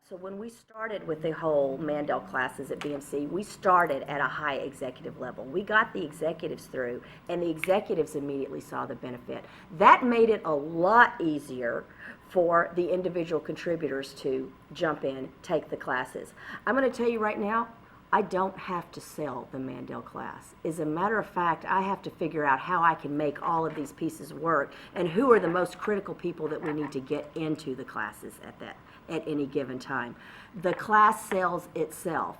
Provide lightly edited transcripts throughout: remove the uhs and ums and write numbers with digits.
So when we started with the whole Mandel classes at BMC, we started at a high executive level. We got the executives through, and the executives immediately saw the benefit. That made it a lot easier for the individual contributors to jump in, take the classes. I'm going to tell you right now, I don't have to sell the Mandel class. As a matter of fact, I have to figure out how I can make all of these pieces work and who are the most critical people that we need to get into the classes at any given time. The class sells itself.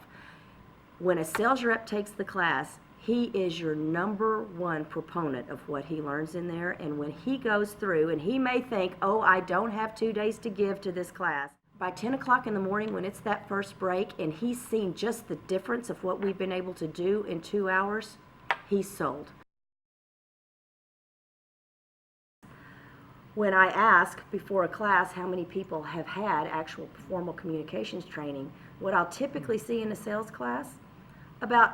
When a sales rep takes the class, he is your number one proponent of what he learns in there, and when he goes through, and he may think, oh, I don't have 2 days to give to this class, by 10 o'clock in the morning when it's that first break and he's seen just the difference of what we've been able to do in 2 hours, he's sold. When I ask before a class how many people have had actual formal communications training, what I'll typically see in a sales class, about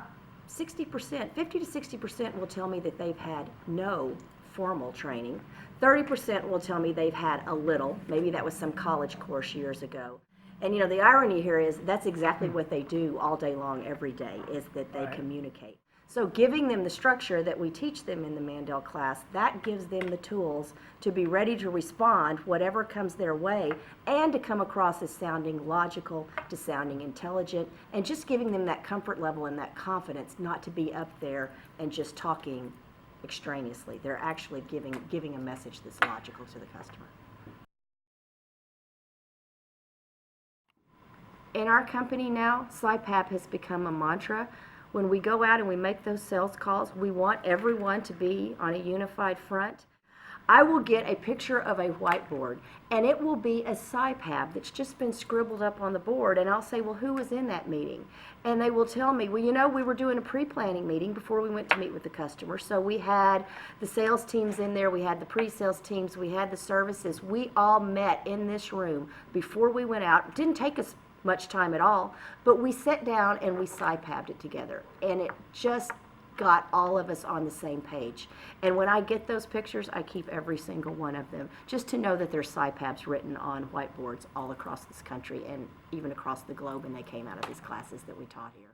60%, 50 to 60% will tell me that they've had no formal training. 30% will tell me they've had a little, maybe that was some college course years ago. And you know, the irony here is that's exactly what they do all day long, every day, is that they communicate. So giving them the structure that we teach them in the Mandel class, that gives them the tools to be ready to respond whatever comes their way, and to come across as sounding logical, to sounding intelligent, and just giving them that comfort level and that confidence not to be up there and just talking extraneously. They're actually giving a message that's logical to the customer. In our company now, SIPAP has become a mantra. When we go out and we make those sales calls, we want everyone to be on a unified front. I will get a picture of a whiteboard, and it will be a SIPAP that's just been scribbled up on the board, and I'll say, well, who was in that meeting? And they will tell me, well, you know, we were doing a pre-planning meeting before we went to meet with the customer, so we had the sales teams in there, we had the pre-sales teams, we had the services. We all met in this room before we went out. It didn't take us much time at all, but we sat down and we SIPAP'd it together, and it just got all of us on the same page. And when I get those pictures, I keep every single one of them, just to know that there's SIPAPs written on whiteboards all across this country and even across the globe, and they came out of these classes that we taught here.